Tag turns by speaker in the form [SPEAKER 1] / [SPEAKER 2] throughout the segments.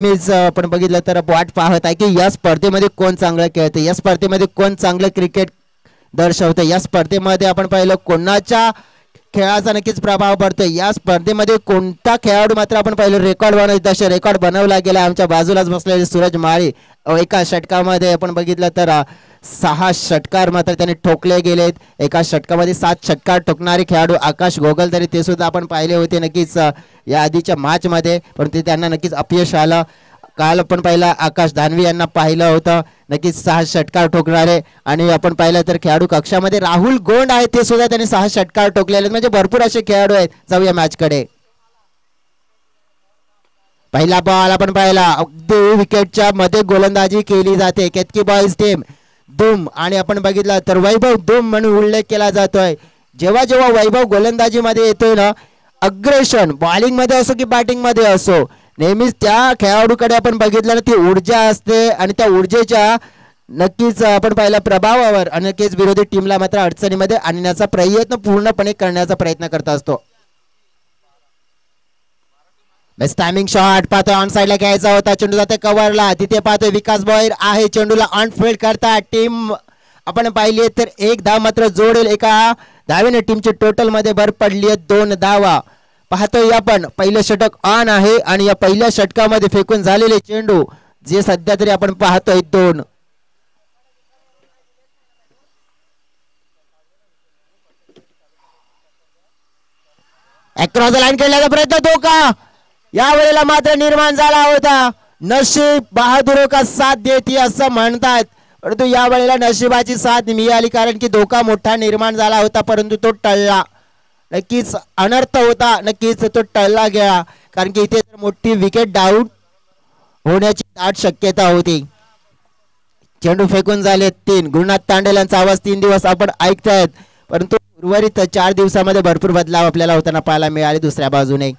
[SPEAKER 1] मीच आपण बघितलं तर वाट पाहत आहे की या स्पर्धेमध्ये कोण चांगलं खेळते, या स्पर्धेमध्ये कोण चांगलं क्रिकेट दर्शवते, या स्पर्धेमध्ये आपण पाहिलं कोणाच्या खेळाचा नक्कीच प्रभाव पडतो. या स्पर्धेमध्ये कोणता खेळाडू मात्र आपण पाहिलं रेकॉर्ड बनवत तसे रेकॉर्ड बनवला गेला. आमच्या बाजूलाच बसलेले सूरज माळी एका षटकामध्ये आपण बघितलं तर 6 षटकार मात्र त्यांनी ठोकले गेलेत. एका षटकामध्ये 7 षटकार ठोकणारे खेळाडू आकाश गोगल तरी ते सुद्धा आपण पाहिले होते नक्कीच या आधीच्या मॅच मध्ये, परंतु त्यांना नक्कीच अपयश आलं. काल आपण पाहिलं आकाश दानवी यांना पाहिलं होतं नक्कीच 6 षटकार ठोकणारे, आणि आपण पाहिलं तर खेळाडू कक्षामध्ये राहुल गोंड आहेत ते सुद्धा त्यांनी 6 षटकार ठोकलेले, म्हणजे भरपूर असे खेळाडू आहेत. जाऊया मॅच कडे. पहिला बॉल आपण पाहिला अगदी विकेटच्या मध्ये गोलंदाजी केली जाते. केतकी बॉयज टीम धूम, आणि आपण बघितलं तर वैभव धूम म्हणून उल्लेख केला जातोय. जेव्हा जेव्हा वैभव गोलंदाजी मध्ये येतोय ना, अग्रेशन बॉलिंग मध्ये असो की बॅटिंग मध्ये असो, नेहमीच त्या खेळाडूकडे आपण बघितलं ना ती ऊर्जा असते, आणि त्या ऊर्जेच्या नक्कीच आपण पाहिलं प्रभावावर नक्कीच विरोधी टीमला मात्र अडचणीमध्ये आणण्याचा प्रयत्न पूर्णपणे करण्याचा प्रयत्न करत असतो. बेस्ट टायमिंग शॉट पाहतोय, ऑन साइडला घ्यायचा होता, चेंडू जाते कव्हरला, तिथे पाहतोय विकास भोईर आहे, चेंडूला ऑन फील्ड करता टीम आपण पाहिली तर 1 धाव मात्र जोडेल. एका धावेने टीमची टोटल मध्ये भर पडली आहे 2 धावा. पाहतोय आपण पहिलं षटक ऑन आहे, आणि या पहिल्या षटकामध्ये फेकून झालेले चेंडू जे सध्या तरी आपण पाहतोय 2. अक्रॉस द लाईन खेळण्याचा प्रयत्न धोका या वेळेला मात्र निर्माण झाला होता. नशीब बहादुरो का साथ देती असं म्हणतात, परंतु या वेळेला नशिबाची साथ मिळाली, कारण की धोका मोठा निर्माण झाला होता परंतु तो टळला. नक्कीच अनर्थ होता, नक्कीच तो टळला गेला, कारण की इथे मोठी विकेट डाऊन होण्याची दाट शक्यता होती. चेंडू फेकून झाले 3. गुरुनाथ तांडेल यांचा आवाज 3 दिवस आपण ऐकतायत, परंतु उर्वरित 4 दिवसामध्ये भरपूर बदलाव आपल्याला होताना पाहायला मिळाले. दुसऱ्या बाजूने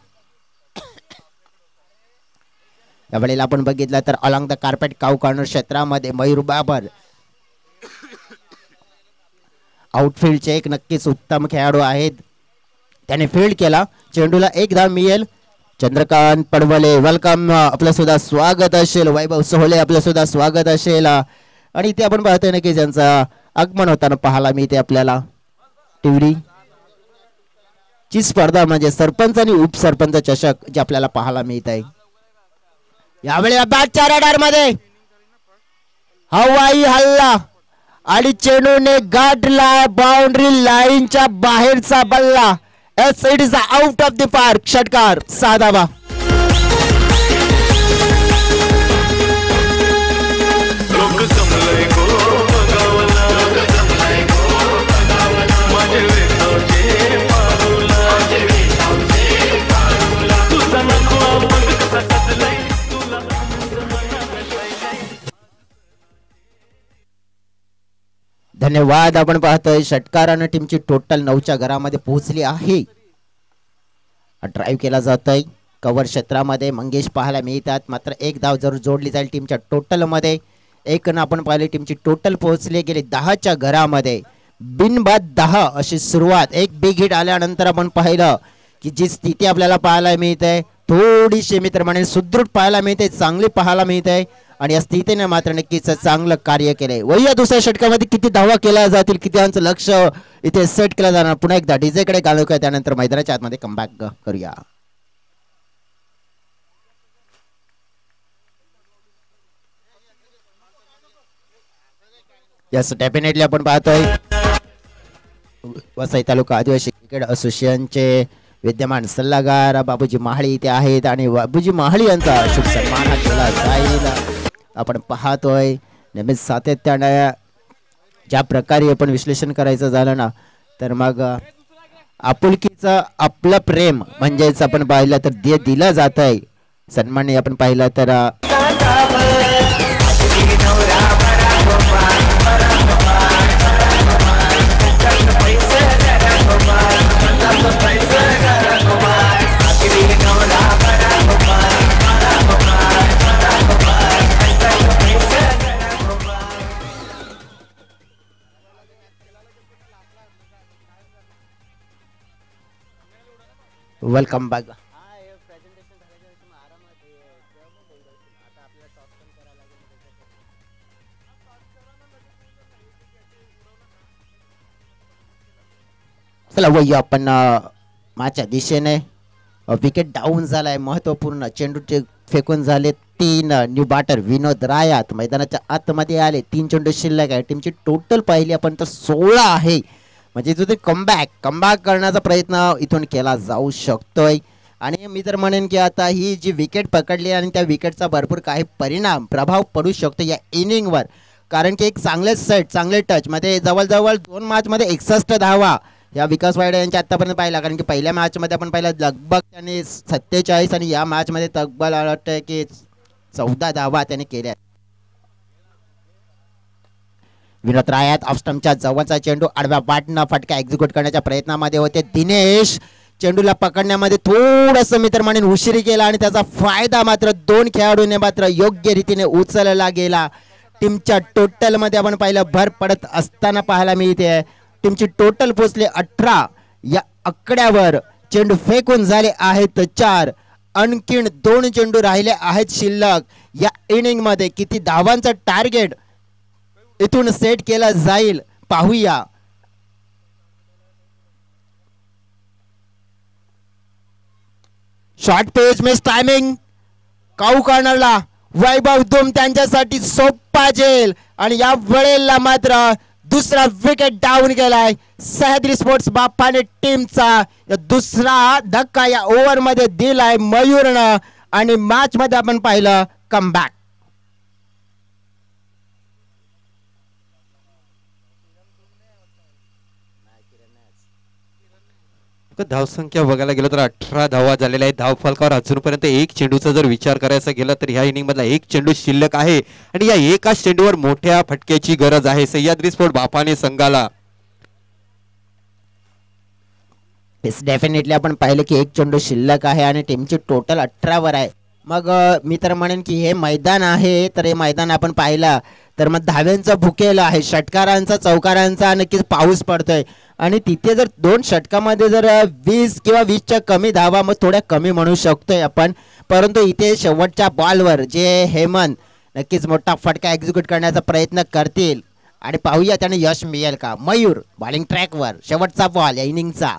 [SPEAKER 1] या वेळेला आपण बघितलं तर along the carpet cow corner क्षेत्रामध्ये मयूर बाबर आउटफील्डचे एक नक्कीच उत्तम खेळाडू आहेत, त्याने फील्ड केला. चेंडूला 1 धाव मिळेल. चंद्रकांत पडवले वेलकम, आपलं सुद्धा स्वागत असेल. वैभव सोहले आपलं सुद्धा स्वागत असेल, आणि इथे आपण पाहतोय ना की ज्यांचं आगमन होताना पाहायला मिळते आपल्याला. टिवरी ची स्पर्धा म्हणजे सरपंच आणि उपसरपंच चषक जे आपल्याला पाहायला मिळत आहे. यावेळेला बॅटच्या रडार मध्ये हवाई हल्ला, आणि चेंडूने गाठला बाउंड्री लाईनच्या बाहेरचा बल्ला. Yes, it is out of the park. षटकार 6 धावा. धन्यवाद. आपण पाहतोय षटकाराने टीमची टोटल 9च्या घरामध्ये पोहोचली आहे. ड्राईव्ह केला जातोय कव्हर क्षेत्रामध्ये. मंगेश पाहायला मिळतात, मात्र 1 धाव जरूर जोडली जाईल टीमच्या टोटल मध्ये. 1 आपण पाहिले टीमची टोटल पोहोचली गेली 10च्या घरामध्ये. बिनबाद 10 अशी सुरुवात. एक बिग हिट आल्यानंतर आपण पाहिलं की जी स्थिती आपल्याला पाहायला मिळते थोडीशी मित्र म्हणेल सुदृढ पाहायला मिळते, चांगली पाहायला मिळते, आणि या स्थितीने मात्र नक्कीच चांगलं कार्य केलंय. वही दुसऱ्या षटकामध्ये किती धावा केल्या जातील, किती अंच लक्ष इथे सेट केलं जाणार. पुन्हा एकदा डीजे कडे घालू का, त्यानंतर मैदानाच्या आतमध्ये कमबॅक करूया. यस, डेफिनेटली आपण पाहतोय वसई तालुका आदिवासी क्रिकेट असोसिएशनचे विद्यमान सल्लागार बाबूजी महाळी इथे आहेत, आणि बाबूजी महाळी यांचा शुभ सन्मान हा केला जाईल. आपण पाहतोय नेहमीच सातत्याने ज्या प्रकारे आपण विश्लेषण करायचं झालं ना, तर मग आपुलकीचं आपलं प्रेम म्हणजेच आपण पाहिलं तर ते दिलं जात आहे. सन्मान आपण पाहिलं तर वेलकम बॅक. चला वय आपण माझ्या दिशेने विकेट डाऊन झालाय. महत्वपूर्ण चेंडू फेकून झाले 3. न्यू बॅटर विनोद रायात मैदानाच्या आतमध्ये आले. 3 चेंडू शिल्लक आहे. टीमची टोटल पाहिली आपण तर 16 आहे. म्हणजे जो ते कमबॅक करण्याचा प्रयत्न इथून केला जाऊ शकतोय. आणि मी तर म्हणेन की आता ही जी विकेट पकडली आणि त्या विकेटचा भरपूर काही प्रभाव पडू शकतो या इनिंगवर. कारण की एक चांगले सेट चांगले टच मध्ये जवळजवळ 2 मॅचमध्ये 61 धावा या विकास वायडे यांच्या आतापर्यंत पाहिला. कारण की पहिल्या मॅचमध्ये आपण पाहिलं लगभग त्यांनी 47 आणि या मॅचमध्ये तब्बल वाटतं की 14 धावा त्याने केल्या. विनोद रायात ऑफ स्टंपच्या जवळचा चेंडू आडव्या वाटणं फटका एक्झिक्यूट करण्याच्या प्रयत्नामध्ये होते. दिनेश चेंडूला पकडण्यामध्ये थोडंसं मी तर म्हणेन उशिरी केला आणि त्याचा फायदा मात्र 2 खेळाडूंनी मात्र योग्य रीतीने उचलला गेला. टीमच्या टोटल मध्ये आपण पाहिलं भर पडत असताना पाहायला मिळते. टीमची टोटल पोचले 18. या आकड्यावर चेंडू फेकून झाले आहेत 4. आणखीन 2 चेंडू राहिले आहेत शिल्लक. या इनिंग मध्ये किती धावांचं टार्गेट इथून सेट केलं जाईल पाहूया. शॉर्ट पेज मिस टायमिंग काऊ कर्नलला वैभव धूम त्यांच्यासाठी सोपा जेल आणि या वेळेला मात्र दुसरा विकेट डाऊन गेलाय. सह्याद्री स्पोर्ट्स बाप्पाने टीमचा दुसरा धक्का या ओव्हर मध्ये दिलाय मयूरनं आणि मॅच मध्ये आपण पाहिलं कमबॅक.
[SPEAKER 2] धावसंख्या बघायला गेलो तर 18 धावा झालेल्या आहेत. धाव फलकावर अजूनपर्यंत 1 चेंडूचा जर विचार करायचा गेला तर ह्या इनिंग मधला 1 चेंडू शिल्लक आहे आणि या एकाच चेंडूवर मोठ्या फटक्याची गरज आहे सह्याद्री स्पोर्ट बापाने संघाला.
[SPEAKER 1] डेफिनेटली आपण पाहिलं की 1 चेंडू शिल्लक आहे आणि टीमची टोटल 18 वर आहे. मग मी तर म्हणेन की हे मैदान आहे तर हे मैदान आपण पाहिलं तर मग धाव्यांचा भुकेला आहे. षटकारांचा चौकारांचा नक्कीच पाऊस पडतोय आणि तिथे जर 2 षटकामध्ये जर 20 किंवा 20च्या कमी धावा मग थोड्या कमी म्हणू शकतोय आपण. परंतु इथे शेवटच्या बॉलवर जे हेमंत नक्कीच मोठा फटका एक्झिक्यूट करण्याचा प्रयत्न करतील आणि पाहूया त्याने यश मिळेल का. मयूर बॉलिंग ट्रॅकवर शेवटचा बॉल या इनिंगचा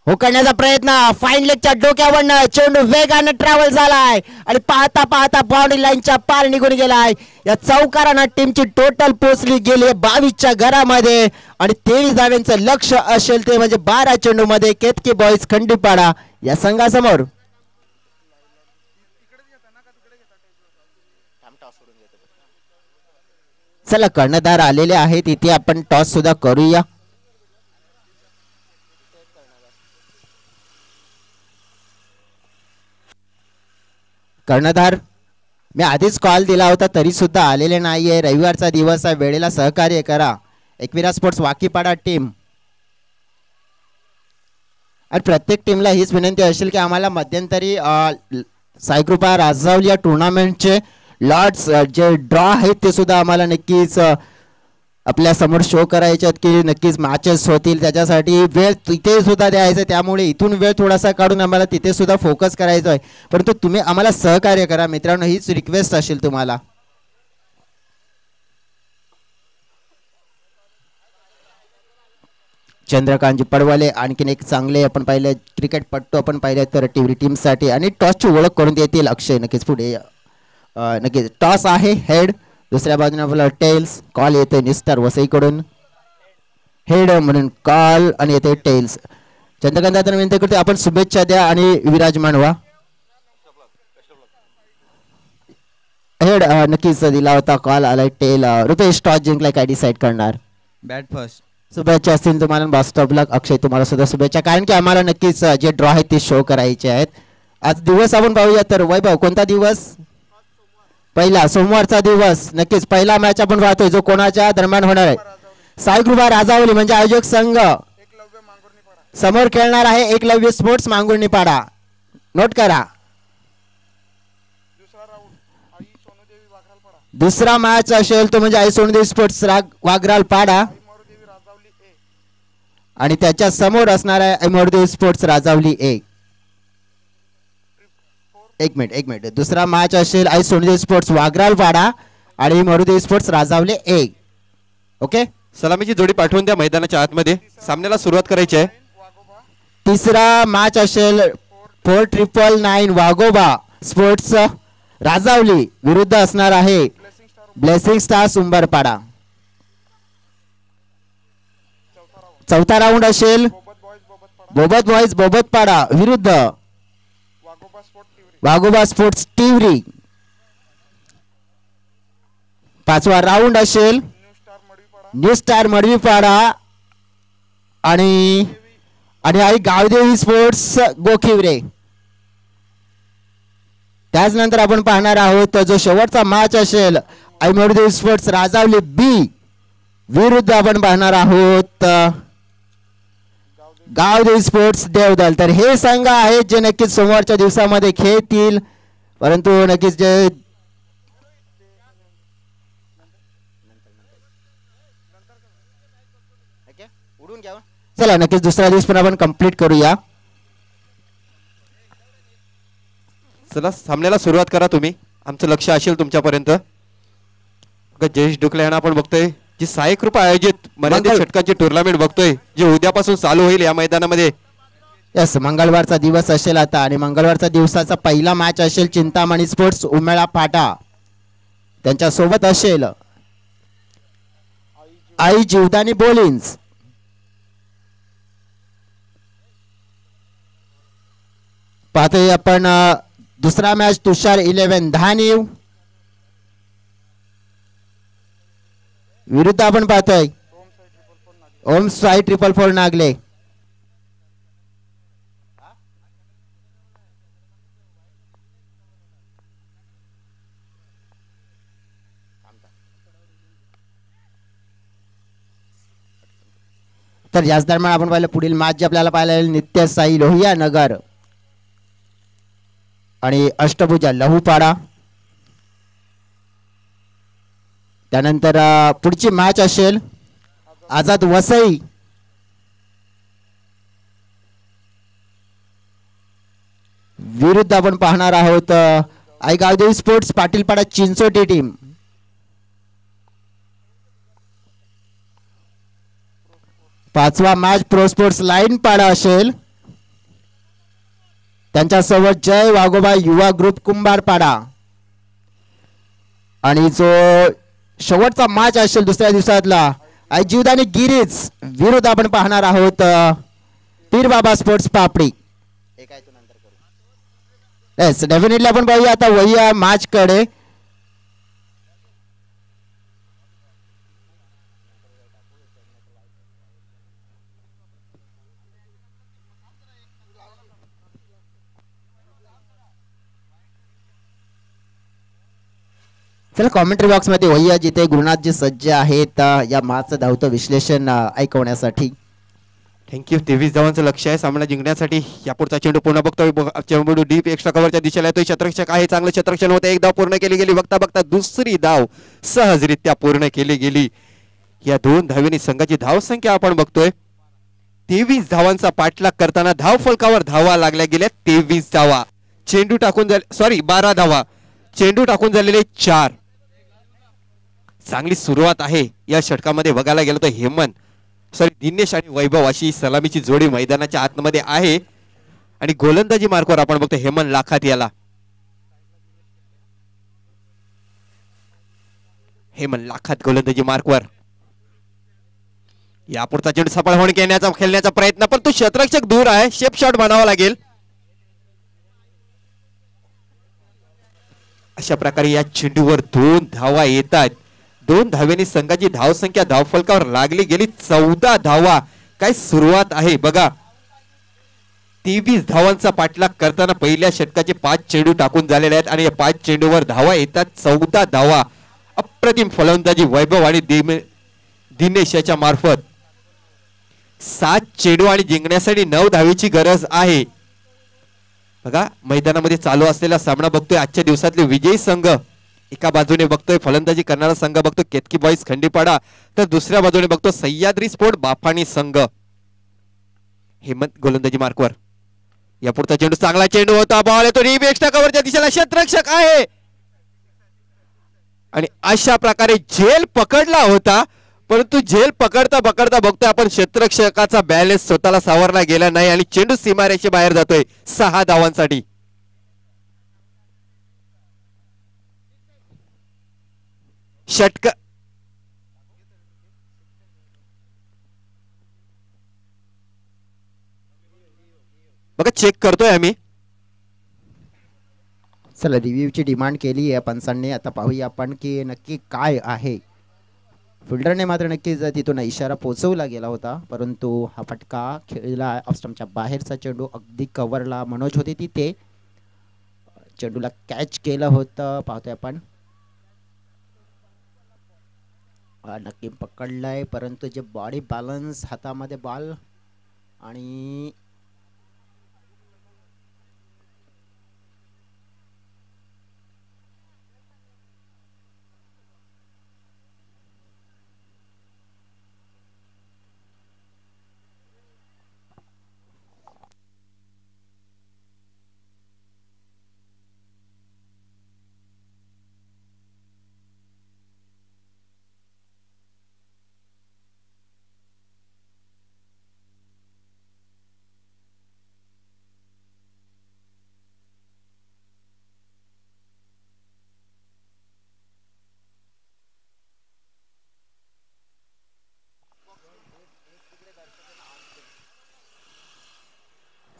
[SPEAKER 1] हो करण्याचा प्रयत्न. फाईन लेगच्या डोक्यावरनं चेंडू वेगानं ट्रॅव्हल झालाय आणि पाहता पाहता बाउंड्री लाईनच्या पार निघून गेलाय. या चौकारानं टीमची टोटल पोचली गेली 22च्या घरामध्ये आणि 23 धाव्यांचं लक्ष असेल ते म्हणजे 12 चेंडू मध्ये केतकी बॉईज खंडीपाडा या संघासमोर. चला कर्णधार आलेले आहेत इथे आपण टॉस सुद्धा करूया. कर्णधार मी आधीच कॉल दिला होता तरी सुद्धा आलेले नाहीये. रविवारचा दिवस आहे वेळेला सहकार्य करा. एकविरा स्पोर्ट्स वाकीपाडा टीम आणि प्रत्येक टीमला हीच विनंती असेल की आम्हाला मध्यंतरी साईकृपा राजावली या टुर्नामेंटचे लॉट्स जे ड्रॉ आहेत ते सुद्धा आम्हाला नक्कीच आपल्या समोर शो करायचे आहेत की नक्कीच मॅचेस होतील. त्याच्यासाठी वेळ तिथे सुद्धा द्यायचं त्यामुळे इथून वेळ थोडासा काढून आम्हाला तिथे सुद्धा फोकस करायचा आहे. परंतु तुम्ही आम्हाला सहकार्य करा मित्रांनो हीच रिक्वेस्ट असेल तुम्हाला. चंद्रकांतजी पडवले आणखीन एक चांगले आपण पाहिले क्रिकेटपटू आपण पाहिले तर टीव्ही टीमसाठी आणि टॉसची ओळख करून देतील अक्षय नक्कीच पुढे. नक्कीच टॉस आहे हेड दुसऱ्या बाजूने आपला टेल्स कॉल येते निस्तर वसईकडून हेड म्हणून कॉल आणि येते टेल्स. चंद्रकांत दादा विनंती करते आपण शुभेच्छा द्या आणि विराजमान व्हा. हेड नक्कीच दिला होता कॉल आलाय टेल. रुपेश टॉस जिंकलाय काय डिसाईड करणार.
[SPEAKER 3] Bat first.
[SPEAKER 1] शुभेच्छा असतील तुम्हाला बेस्ट ऑफ लक. अक्षय तुम्हाला सुद्धा शुभेच्छा कारण की आम्हाला नक्कीच जे ड्रॉ आहेत ते शो करायचे आहेत. आज दिवस आपण पाहूया तर वैभव कोणता दिवस. पहिला सोमवारचा दिवस नक्कीच पहिला मॅच आपण पाहतोय जो कोणाच्या दरम्यान होणार आहे. साईकृपा राजावली म्हणजे आयोजक संघ समोर खेळणार आहे एकलव्य स्पोर्ट्स मांगुर्णीपाडा. नोट करा दुसरा मॅच असेल तो म्हणजे आई सोनदेवी स्पोर्ट्स वाघराल पाडा आणि त्याच्या समोर असणार आहे ऐमोरदेव स्पोर्ट्स राजावली 1. एक मिनिट दुसरा मॅच असेल आई सोनदेव स्पोर्ट्स वाघराल पाडा आणि मारुती स्पोर्ट्स राजावले 1. ओके,
[SPEAKER 2] सलामीची जोडी पाठवून द्या मैदानाच्या आतमध्ये. सामन्याला सुरुवात करायची आहे.
[SPEAKER 1] तिसरा मॅच असेल 4,999 वाघोबा स्पोर्ट्स राजावली विरुद्ध असणार आहे ब्लेसिंग स्टार्स उंबरपाडा. चौथा राऊंड असेल बोबत बॉईज बोबतपाडा विरुद्ध वाघोबा स्पोर्ट्स टिवरी. पाचवा राऊंड असेल न्यू स्टार मडवीपाडा आणि आई गावदेवी स्पोर्ट्स गोखिवरे. त्याचनंतर आपण पाहणार आहोत जो शेवटचा मॅच असेल आईमोरदेवी स्पोर्ट्स राजावली बी विरुद्ध आपण पाहणार आहोत गावदेवी स्पोर्ट्स देवदल. तर हे संघ आहेत जे नक्कीच सोमवारच्या दिवसामध्ये खेळतील, परंतु नक्कीच जे चला नक्कीच दुसरा दिवस पण आपण कंप्लीट करूया.
[SPEAKER 2] चला सामन्याला सुरुवात करा तुम्ही. आमचं लक्ष असेल तुमच्यापर्यंत. जयेश डुकले यांना आपण बघतोय जी साई कृपा आयोजित मर्यादित षटकांची टुर्नामेंट बघतोय जे उद्यापासून चालू होईल या मैदानामध्ये.
[SPEAKER 1] यस, मंगळवारचा दिवस असेल आता आणि मंगळवारचा दिवसाचा पहिला मॅच असेल चिंतामणी स्पोर्ट्स उमेळा फाटा त्यांच्या सोबत असेल आई जीवदानी बोलिन्स. पाहतोय आपण दुसरा मॅच तुषार 11 धानीव विरुद्ध आपण पाहतोय ओम साई 444 नागले. तर याच दरम्यान आपण पाहिलं पुढील मॅच जे आपल्याला पाहायला नित्य साई लोहिया नगर आणि अष्टभुजा लहूपाडा. त्यानंतर पुढची मॅच असेल आझाद वसई विरुद्ध आपण पाहणार आहोत आई गावदेवी स्पोर्ट्स पाटीलपाडा चिंचोटी टीम. पाचवा मॅच प्रो स्पोर्ट्स लाईन पाडा असेल त्यांच्यासोबत जय वाघोबा युवा ग्रुप कुंभारपाडा. आणि जो शेवटचा मॅच असेल दुसऱ्या दिवसातला आई जीवदानी गिरीज विरुद्ध आपण पाहणार आहोत पीर बाबा स्पोर्ट्स पापडी. येस, डेफिनेटली आपण पाहूया आता वही मॅच कडे. चला कॉमेंट्री बॉक्स मध्ये वही जिथे गुरुनाथजी सज्ज आहेत या मॅचचं धावतं विश्लेषण ऐकवण्यासाठी.
[SPEAKER 2] थँक्यू. 23 धावांचं लक्ष आहे सामना जिंकण्यासाठी. यापुढचा चेंडू पुन्हा बघतोय. चेंडू डीप एक्स्ट्रा कव्हरच्या दिशेला येतोय. क्षेत्ररक्षक आहे, चांगलं क्षेत्ररक्षण होतं. एक धाव पूर्ण केली गेली. बघता बघता दुसरी धाव सहजरित्या पूर्ण केली गेली. या 2 धावेनी संघाची धावसंख्या आपण बघतोय 23 धावांचा पाठलाग करताना धाव फलकावर धावा लागल्या गेल्या 23 धावा. चेंडू टाकून 12 धावा. चेंडू टाकून झालेले 4. चांगली सुरुवात आहे या षटकामध्ये. बघायला गेलं तर दिनेश आणि वैभव अशी सलामीची जोडी मैदानाच्या आतमध्ये आहे. आणि गोलंदाजी मार्कवर आपण बघतो हेमंत लाखात याला. हेमंत लाखात गोलंदाजी मार्कवर. यापुढचा चेंडू सफळ होऊन खेळण्याचा प्रयत्न, पण तो क्षेत्ररक्षक दूर आहे. शेप शॉट म्हणावा लागेल. अशा प्रकारे या चेंडूवर 2 धावा येतात. 2 धावेनी संघाची धावसंख्या धावफलकावर लागली गेली 14 धावा. काय सुरुवात आहे बघा. 23 धावांचा पाठलाग करताना पहिल्या षटकाचे 5 चेंडू टाकून झालेले आहेत आणि या 5 चेंडूवर धावा येतात 14 धावा. अप्रतिम फलंदाजी वैभव आणि दिनेश याच्या मार्फत. 7 चेंडू आणि जिंकण्यासाठी 9 धावेची गरज आहे. बघा मैदानामध्ये चालू असलेला सामना बघतोय. आजच्या दिवसातले विजयी संघ एका बाजूने बघतोय फलंदाजी करणारा संघ बघतो केतकी बॉईज खंडीपाडा, तर दुसऱ्या बाजूने बघतो सह्याद्री स्पोर्ट बाफाणी संघ. हेमंत गोलंदाजी मार्कवर. या पुढचा चेंडू चांगला चेंडू होता. बॉल येतो डीप एक्स्ट्रा कव्हरच्या दिशेला. क्षेत्ररक्षक आहे. आणि अशा प्रकारे झेल पकडला होता, परंतु झेल पकडता पकडता बघतोय आपण क्षेत्ररक्षकाचा बॅलन्स स्वतःला सावरला गेला नाही आणि चेंडू सीमारेषे बाहेर जातोय 6 धावांसाठी. षटक बघा चेक करतोय आम्ही.
[SPEAKER 1] चला रिव्ह्यूची डिमांड केली आहे पंचांनी. आता पाहूया आपण की नक्की काय आहे. फिल्डरने मात्र नक्कीच तिथून इशारा पोहोचवला गेला होता, परंतु हा फटका खेळला ऑफस्टंपच्या बाहेरचा चेंडू अगदी कव्हरला मनोज होते तिथे. चेंडूला कॅच केलं होतं. पाहतोय आपण नक्की पकडलाय, परंतु जे बॉडी बॅलन्स हातामध्ये बॉल आणि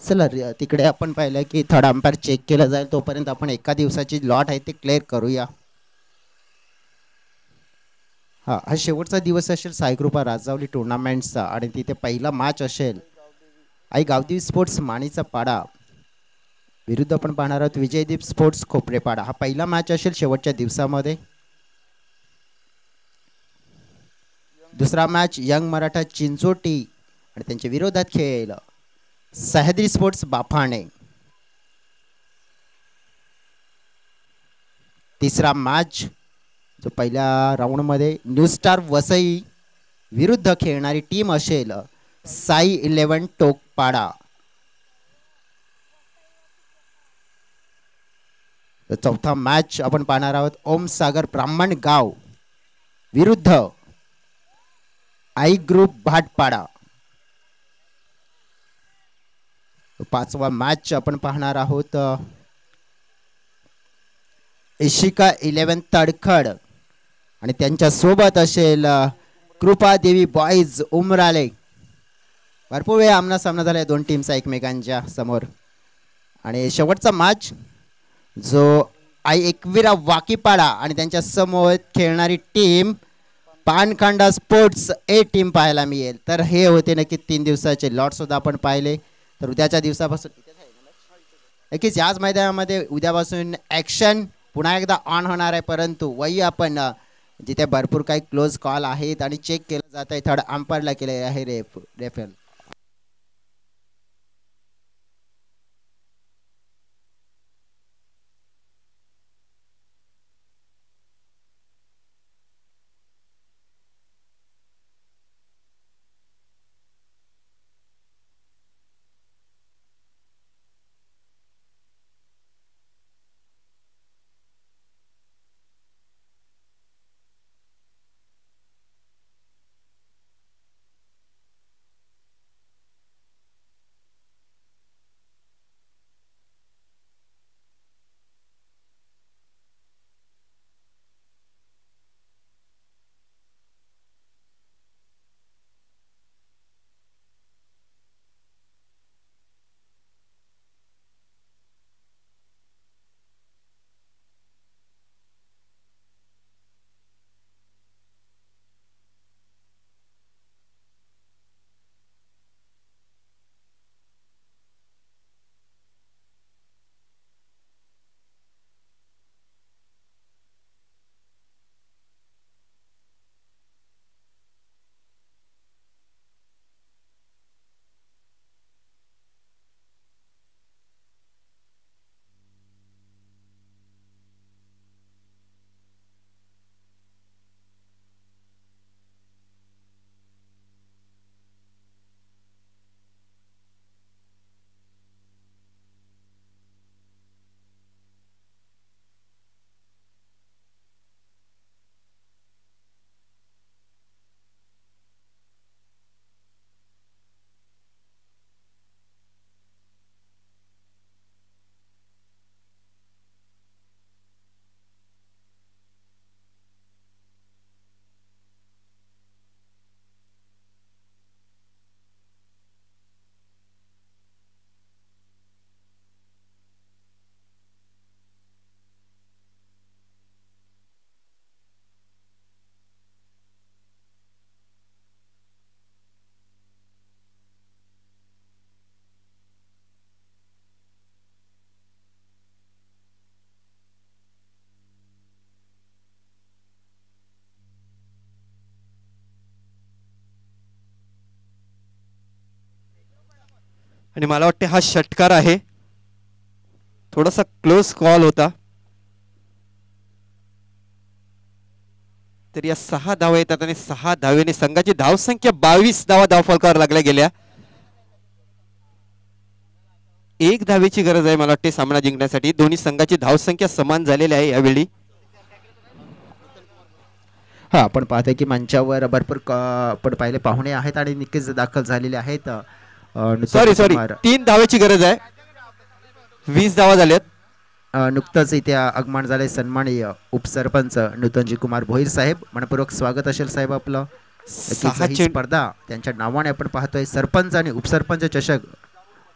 [SPEAKER 1] चला तिकडे आपण पाहिलं की थर्ड अंपायर चेक केलं जाईल. तोपर्यंत आपण एका दिवसाची लॉट आहे ते क्लिअर करूया. हा शेवटचा दिवस असेल साईकृपा राजावली टुर्नामेंटचा आणि तिथे पहिला मॅच असेल आई गावदेवी स्पोर्ट्स माणीचा पाडा विरुद्ध आपण पाहणार आहोत विजयदीप स्पोर्ट्स खोपरेपाडा. हा पहिला मॅच असेल शेवटच्या दिवसामध्ये. दुसरा मॅच यंग मराठा चिंचोटी आणि त्यांच्या विरोधात खेळेल सह्याद्री स्पोर्ट्स बाफाणे. तिसरा मॅच जो पहिल्या राऊंडमध्ये न्यू स्टार वसई विरुद्ध खेळणारी टीम असेल साई 11 टोकपाडा. चौथा मॅच आपण पाहणार आहोत ओम सागर ब्राह्मण गाव विरुद्ध आई ग्रुप भाटपाडा. पाचवा मॅच आपण पाहणार आहोत इशिका 11 तडखड आणि त्यांच्या सोबत असेल कृपा देवी बॉईज उमराले. भरपूर वेळ आमना सामना झाला दोन टीम्स एकमेकांच्या समोर. आणि शेवटचा मॅच जो आई एकविरा वाकीपाडा आणि त्यांच्या समोर खेळणारी टीम पानखांडा स्पोर्ट्स ए टीम पाहायला मिळेल. तर हे होते नक्की 3 दिवसाचे लॉट सुद्धा आपण पाहिले. तर उद्याच्या दिवसापासून नक्कीच याच मैदानामध्ये उद्यापासून ॲक्शन पुन्हा एकदा ऑन होणार आहे. परंतु वही आपण जिथे भरपूर काही क्लोज कॉल आहेत आणि चेक केलं जात आहे. थर्ड अंपायरला केले आहे रेफर.
[SPEAKER 2] आणि मला वाटते हा षटकार आहे, थोडासा क्लोज कॉल होता. तर या 6 धावा येतात आणि 6 धावेने संघाची धावसंख्या 22 धावा धावफलकावर लागल्या गेल्या. 1 धावेची गरज आहे मला वाटते सामना जिंकण्यासाठी. दोन्ही संघाची धावसंख्या समान झालेली आहे यावेळी.
[SPEAKER 1] हा आपण पाहतोय की मंचावर भरपूर आपण पाहिले पाहुणे आहेत आणि नक्कीच दाखल झालेले आहेत.
[SPEAKER 2] सॉरी 3 धावेची गरज आहे. 20 धावा झाल्यात.
[SPEAKER 1] नुकतंच इथे आगमन झाले सन्माननीय उपसरपंच नूतनजी कुमार भोईर साहेब. मनपूर्वक स्वागत असेल साहेब आपलं. ही स्पर्धा त्यांच्या नावाने आपण पाहतोय सरपंच आणि उपसरपंच चषक.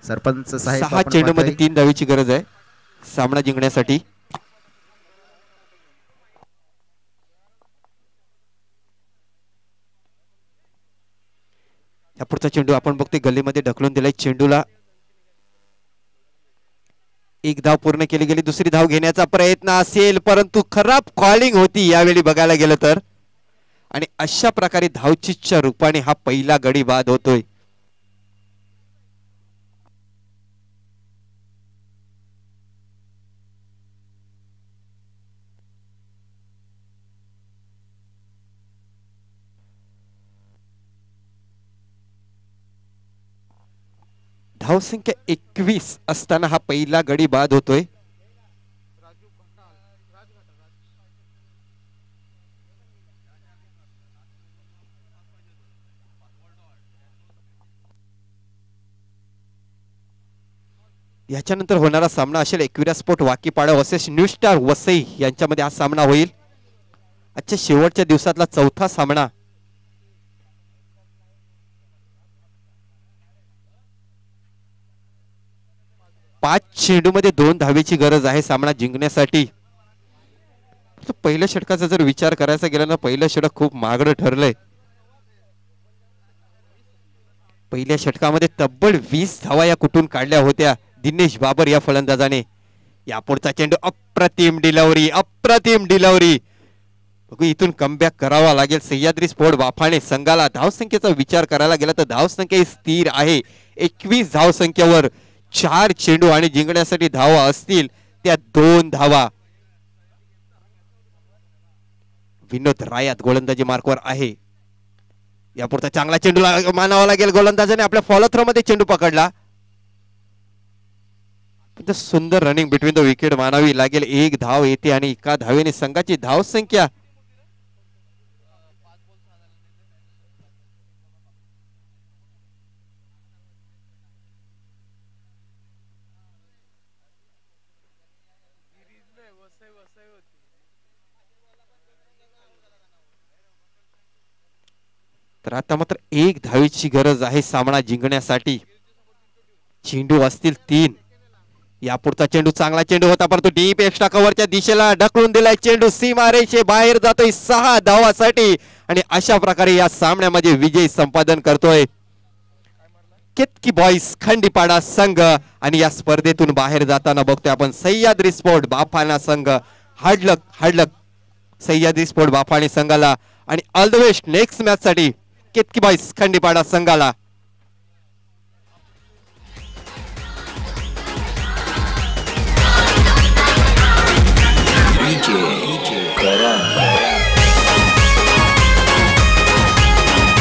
[SPEAKER 1] सरपंच साहेब
[SPEAKER 2] 6 चेंडूमध्ये 3 धावेची गरज आहे सामना जिंकण्यासाठी. या पुढचा चेंडू आपण बघतोय गल्लीमध्ये ढकलून दिलाय. चेंडूला 1 धाव पूर्ण केली गेली. दुसरी धाव घेण्याचा प्रयत्न असेल परंतु खराब कॉलिंग होती यावेळी बघायला गेलं तर. आणि अशा प्रकारे धावचीच्या रूपाने हा पहिला गडी बाद होतोय. धावसंख्या 21 असताना हा पहिला गडी बाद होतोय. याच्यानंतर होणारा सामना असेल Ekvira sport Wakipada versus new star Vasai यांच्यामध्ये हा सामना होईल. आजच्या शेवटच्या दिवसातला चौथा सामना. पाच चेंडूमध्ये 2 धावेची गरज आहे सामना जिंकण्यासाठी. पहिल्या षटकाचा जर विचार करायचा गेला ना पहिलं षटक खूप महागडं ठरलंय. पहिल्या षटकामध्ये तब्बल 20 धावा या कुठून काढल्या होत्या दिनेश बाबर या फलंदाजाने. या पुढचा चेंडू अप्रतिम डिलिव्हरी, अप्रतिम डिलिव्हरी. इथून कमबॅक करावा लागेल सह्याद्री स्पोर्ट वाफाणे संघाला. धावसंख्येचा विचार करायला गेला तर धावसंख्या स्थिर आहे 21 धावसंख्येवर. 4 चेंडू आणि जिंकण्यासाठी धावा असतील त्या 2 धावा. विनोद रायात गोलंदाजी मार्कवर आहे. यापुढचा चांगला चेंडू मानावा लागेल. गोलंदाजाने आपल्या फॉलो थ्रो मध्ये चेंडू पकडला. सुंदर रनिंग बिटवीन द विकेट मानावी लागेल. 1 धाव येते आणि एका धावेने संघाची धावसंख्या तर आता मात्र 1 धावेची गरज आहे सामना जिंकण्यासाठी. चेंडू असतील 3. यापुढचा चेंडू चांगला चेंडू होता परंतु डीप एक्स्ट्रा कव्हरच्या दिशेला ढकलून दिलाय. चेंडू सीमारेषे बाहेर जातोय 6 धावासाठी आणि अशा प्रकारे या सामन्यामध्ये विजय संपादन करतोय केतकी बॉईज खंडीपाडा संघ. आणि या स्पर्धेतून बाहेर जाताना बघतोय आपण सह्याद्री स्पोर्ट बाफाणा संघ. हार्डलक सह्याद्री स्पोर्ट बाफाणे संघाला आणि all the best next match साठी केतकी बॉईज खंडीपाडा संघाला.